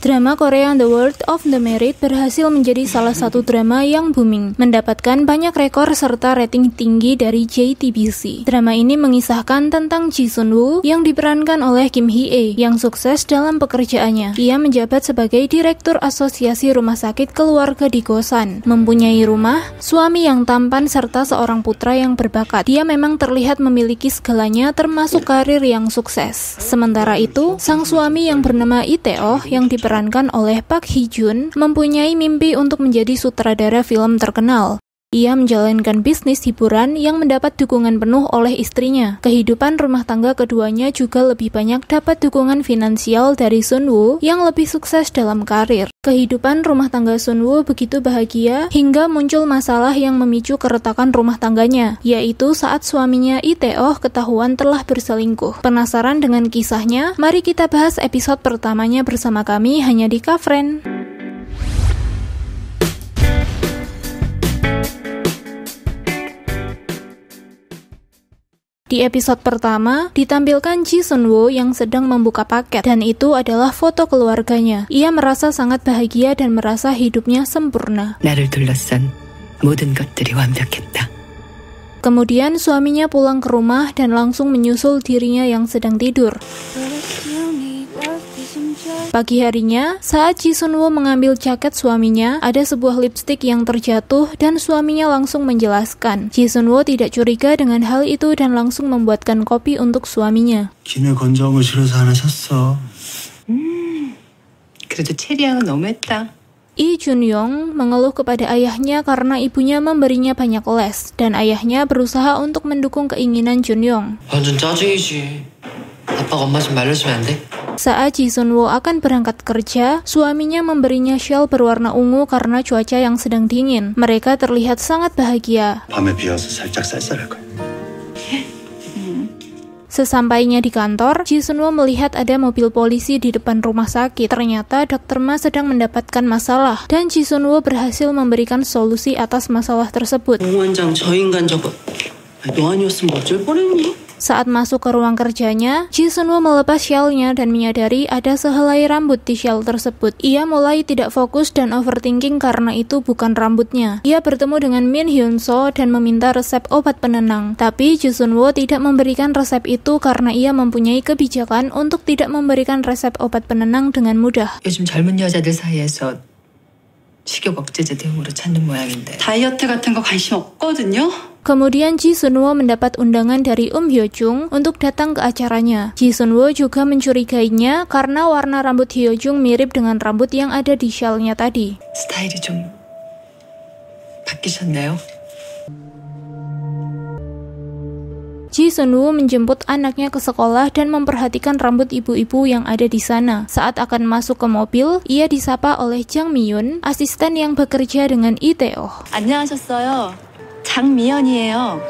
Drama Korea The World of the Married berhasil menjadi salah satu drama yang booming, mendapatkan banyak rekor serta rating tinggi dari JTBC. Drama ini mengisahkan tentang Ji Sun-woo yang diperankan oleh Kim Hee-ae yang sukses dalam pekerjaannya. Ia menjabat sebagai Direktur Asosiasi Rumah Sakit Keluarga di Gosan, mempunyai rumah, suami yang tampan serta seorang putra yang berbakat. Dia memang terlihat memiliki segalanya termasuk karir yang sukses. Sementara itu, sang suami yang bernama Lee Tae-oh yang diperankan oleh Park Hee-jun mempunyai mimpi untuk menjadi sutradara film terkenal. Ia menjalankan bisnis hiburan yang mendapat dukungan penuh oleh istrinya. Kehidupan rumah tangga keduanya juga lebih banyak dapat dukungan finansial dari Sun-woo yang lebih sukses dalam karir. Kehidupan rumah tangga Sun-woo begitu bahagia hingga muncul masalah yang memicu keretakan rumah tangganya, yaitu saat suaminya Lee Tae-oh ketahuan telah berselingkuh. Penasaran dengan kisahnya? Mari kita bahas episode pertamanya bersama kami hanya di Kafren. Di episode pertama, ditampilkan Ji Sun-woo yang sedang membuka paket, dan itu adalah foto keluarganya. Ia merasa sangat bahagia dan merasa hidupnya sempurna. 나를 둘러싼 모든 것들이 완벽했다. Kemudian suaminya pulang ke rumah dan langsung menyusul dirinya yang sedang tidur. Pagi harinya, saat Ji Sun-woo mengambil jaket suaminya, ada sebuah lipstik yang terjatuh dan suaminya langsung menjelaskan. Ji Sun-woo tidak curiga dengan hal itu dan langsung membuatkan kopi untuk suaminya. 기내 건조한 거 싫어서 하나 샀어. 그래도 체리향은 너무했다. Lee Jun-yong mengeluh kepada ayahnya karena ibunya memberinya banyak les, dan ayahnya berusaha untuk mendukung keinginan Jun-yong. 완전 짜증이지. 아빠가 엄마 좀 말려주면 안 돼? Saat Ji Sun-woo akan berangkat kerja, suaminya memberinya shawl berwarna ungu karena cuaca yang sedang dingin. Mereka terlihat sangat bahagia. 밤에 비 와서 살짝 쌀쌀할 거야. Sesampainya di kantor, Ji Sun-woo melihat ada mobil polisi di depan rumah sakit. Ternyata Dr. Ma sedang mendapatkan masalah, dan Ji Sun-woo berhasil memberikan solusi atas masalah tersebut. 공원장 저 인간 저거 너 아니었으면 어쩔 뻔했니? Saat masuk ke ruang kerjanya, Ji Sun-woo melepas syalnya dan menyadari ada sehelai rambut di syal tersebut. Ia mulai tidak fokus dan overthinking karena itu bukan rambutnya. Ia bertemu dengan Min Hyun-so dan meminta resep obat penenang. Tapi Ji Sun-woo tidak memberikan resep itu karena ia mempunyai kebijakan untuk tidak memberikan resep obat penenang dengan mudah. 요즘 젊은 여자들 사이에서 식욕 억제제 대용으로 찾는 모양인데 다이어트 같은 거 관심 없거든요? Kemudian Ji Sun-woo mendapat undangan dari Hyo-jung untuk datang ke acaranya. Ji Sun-woo juga mencurigainya karena warna rambut Hyo-jung mirip dengan rambut yang ada di syalnya tadi. 스타일이 좀 바뀌셨나요? Ji Sun-woo menjemput anaknya ke sekolah dan memperhatikan rambut ibu-ibu yang ada di sana. Saat akan masuk ke mobil, ia disapa oleh Jang Mi-yoon, asisten yang bekerja dengan Lee Tae-oh. 안녕하셨어요. 장미연이에요.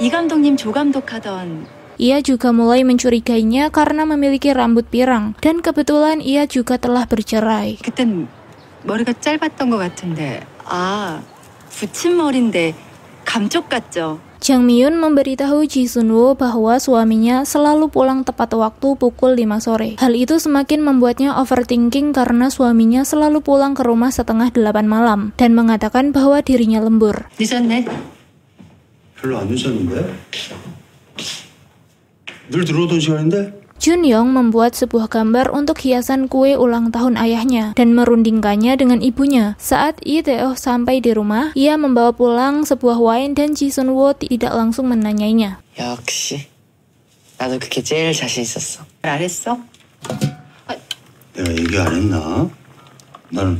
이 감독님 조감독 하던. Ia juga mulai mencurigainya karena memiliki rambut pirang, dan kebetulan ia juga telah bercerai. 그땐 머리가 짧았던 것 같은데. 아, 붙임머리인데 감쪽 같죠? Jang Mi-yoon memberitahu Ji Sun-woo bahwa suaminya selalu pulang tepat waktu pukul 5 sore. Hal itu semakin membuatnya overthinking karena suaminya selalu pulang ke rumah setengah 8 malam dan mengatakan bahwa dirinya lembur. 늦었네. 별로 안 늦었는데? 늘 들어오던 시간인데? Jun-yong membuat sebuah gambar untuk hiasan kue ulang tahun ayahnya dan merundingkannya dengan ibunya. Saat Lee Tae-oh sampai di rumah, ia membawa pulang sebuah wine dan Ji Sun-woo tidak langsung menanyainya. 역시 나도 그게 제일 자신 있었어. 안 했어? 내가 얘기 안 했나? 나는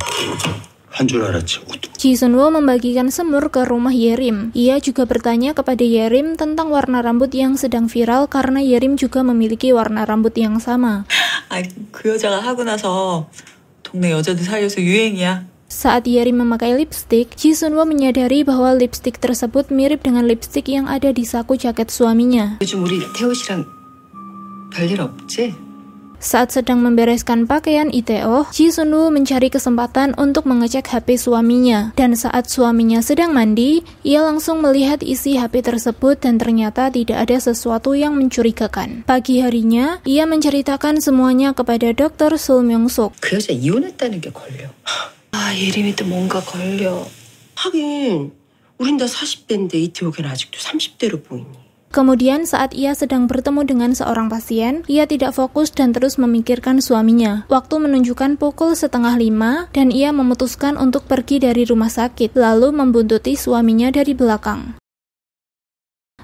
한 줄 알았지. Ji Sun-woo membagikan semur ke rumah Yerim. Ia juga bertanya kepada Yerim tentang warna rambut yang sedang viral karena Yerim juga memiliki warna rambut yang sama. 아, 그 여자가 하고 나서 동네 여자들 사이에서 유행이야. Saat Yerim memakai lipstik, Ji Sun-woo menyadari bahwa lipstik tersebut mirip dengan lipstik yang ada di saku jaket suaminya. 요즘 우리 태호 씨랑 별일 없지? Saat sedang membereskan pakaian Itae, Ji Sun-woo mencari kesempatan untuk mengecek HP suaminya. Dan saat suaminya sedang mandi, ia langsung melihat isi HP tersebut dan ternyata tidak ada sesuatu yang mencurigakan. Pagi harinya, ia menceritakan semuanya kepada Dr. Sul Myung-suk. 그 여자 이혼했다는 게 걸려. 아, 예림이도 뭔가 걸려. 하긴 우린 다 40대인데 이태옥은 아직도 30대로 보이니. Kemudian saat ia sedang bertemu dengan seorang pasien, ia tidak fokus dan terus memikirkan suaminya. Waktu menunjukkan pukul 4:30 dan ia memutuskan untuk pergi dari rumah sakit, lalu membuntuti suaminya dari belakang.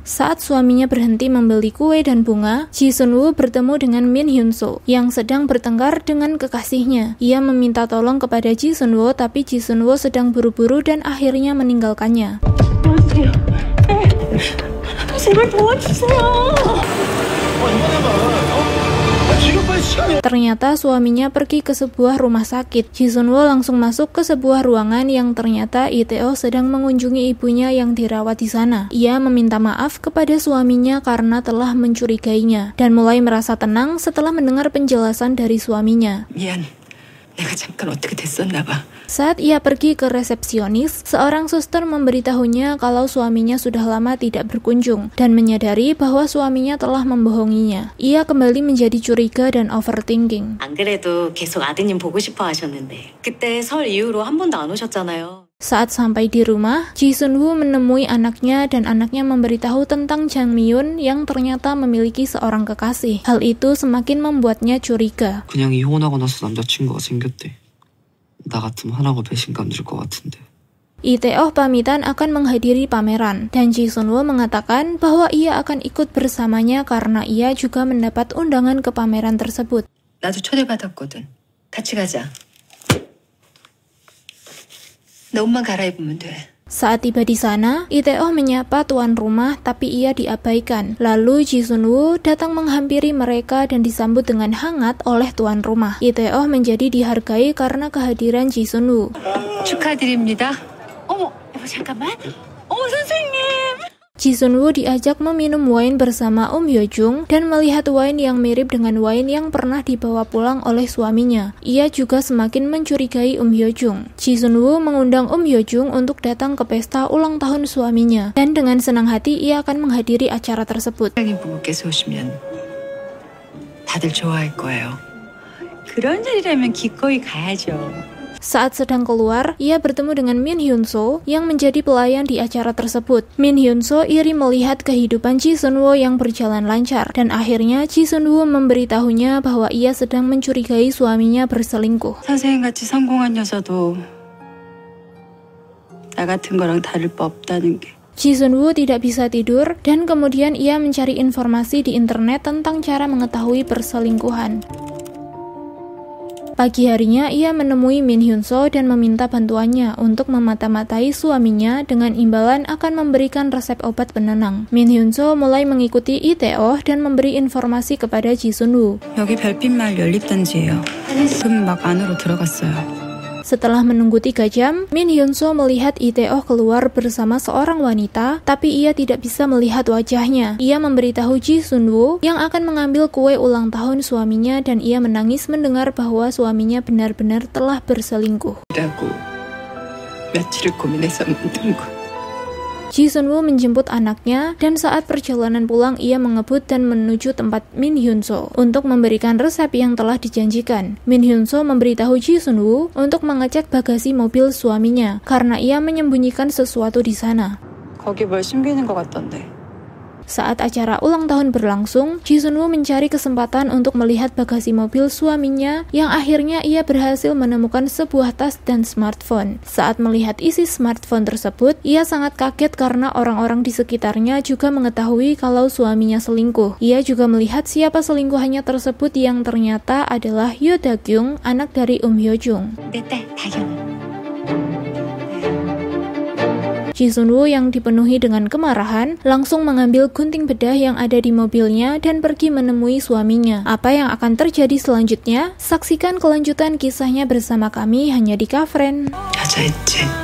Saat suaminya berhenti membeli kue dan bunga, Ji Sun-woo bertemu dengan Min Hyun-soo yang sedang bertengkar dengan kekasihnya. Ia meminta tolong kepada Ji Sun-woo, tapi Ji Sun-woo sedang buru-buru dan akhirnya meninggalkannya. Ternyata suaminya pergi ke sebuah rumah sakit. Ji Sun-woo langsung masuk ke sebuah ruangan yang ternyata Itae sedang mengunjungi ibunya yang dirawat di sana. Ia meminta maaf kepada suaminya karena telah mencurigainya dan mulai merasa tenang setelah mendengar penjelasan dari suaminya. 미안. 내가 잠깐 어떻게 됐었나 봐. Saat ia pergi ke resepsionis, seorang suster memberitahunya kalau suaminya sudah lama tidak berkunjung dan menyadari bahwa suaminya telah membohonginya. Ia kembali menjadi curiga dan overthinking. 안 그래도 계속 아드님 보고 싶어 하셨는데 그때 설 이후로 한 번도 안 오셨잖아요. Saat sampai di rumah, Ji Sun-woo menemui anaknya dan anaknya memberitahu tentang Jang Mi-yoon yang ternyata memiliki seorang kekasih. Hal itu semakin membuatnya curiga. 그냥 이혼하고 나서 남자친구가 생겼대. 나 같으면 하나고 배신감 들 것 같은데. Itae pamitan akan menghadiri pameran, dan Ji Sun-woo mengatakan bahwa ia akan ikut bersamanya karena ia juga mendapat undangan ke pameran tersebut. 나도 초대받았거든. 같이 가자. 너 옷만 갈아입으면 돼. Saat tiba di sana, Itae menyapa tuan rumah tapi ia diabaikan. Lalu Ji Sun-woo datang menghampiri mereka dan disambut dengan hangat oleh tuan rumah. Itae menjadi dihargai karena kehadiran Ji Sun-woo. 축하드립니다. 어머, 잠깐만. 어머, 선생님. Ji Sun-woo diajak meminum wine bersama Hyo-jung dan melihat wine yang mirip dengan wine yang pernah dibawa pulang oleh suaminya. Ia juga semakin mencurigai Hyo-jung. Ji Sun-woo mengundang Hyo-jung untuk datang ke pesta ulang tahun suaminya dan dengan senang hati ia akan menghadiri acara tersebut. 사장님 부부께서 오시면 다들 좋아할 거예요. 그런 자리라면 기꺼이 가야죠. Saat sedang keluar, ia bertemu dengan Min Hyun-soo yang menjadi pelayan di acara tersebut. Min Hyun-soo iri melihat kehidupan Ji Sun-woo yang berjalan lancar dan akhirnya Ji Sun-woo memberitahunya bahwa ia sedang mencurigai suaminya berselingkuh. 선생님같이 성공한 여자도 나 같은 거랑 다를 바 없다는 게. Ji Sun-woo tidak bisa tidur dan kemudian ia mencari informasi di internet tentang cara mengetahui perselingkuhan. Pagi harinya, ia menemui Min Hyun-soo dan meminta bantuannya untuk memata-matai suaminya dengan imbalan akan memberikan resep obat penenang. Min Hyun-soo mulai mengikuti Itae dan memberi informasi kepada Ji Sun-woo. 여기 별빛마을 연립단지예요. 금 막 안으로 들어갔어요. Setelah menunggu 3 jam, Min Hyun-soo melihat Itae keluar bersama seorang wanita, tapi ia tidak bisa melihat wajahnya. Ia memberitahu Ji Sun-woo yang akan mengambil kue ulang tahun suaminya dan ia menangis mendengar bahwa suaminya benar-benar telah berselingkuh. 라고 며칠을 고민해서 만든 거. Ji Sun-woo menjemput anaknya dan saat perjalanan pulang ia mengebut dan menuju tempat Min Hyun-soo untuk memberikan resep yang telah dijanjikan. Min Hyun-soo memberitahu Ji Sun-woo untuk mengecek bagasi mobil suaminya karena ia menyembunyikan sesuatu di sana. 거기 뭘 숨기는 것 같던데. Saat acara ulang tahun berlangsung, Ji Sun-woo mencari kesempatan untuk melihat bagasi mobil suaminya yang akhirnya ia berhasil menemukan sebuah tas dan smartphone. Saat melihat isi smartphone tersebut, ia sangat kaget karena orang-orang di sekitarnya juga mengetahui kalau suaminya selingkuh. Ia juga melihat siapa selingkuhannya tersebut yang ternyata adalah Hyo Da-kyung, anak dari Hyo-jung. 내 딸 다경. Ji Sun-woo yang dipenuhi dengan kemarahan langsung mengambil gunting bedah yang ada di mobilnya dan pergi menemui suaminya. Apa yang akan terjadi selanjutnya? Saksikan kelanjutan kisahnya bersama kami hanya di Kafren. 여자였지.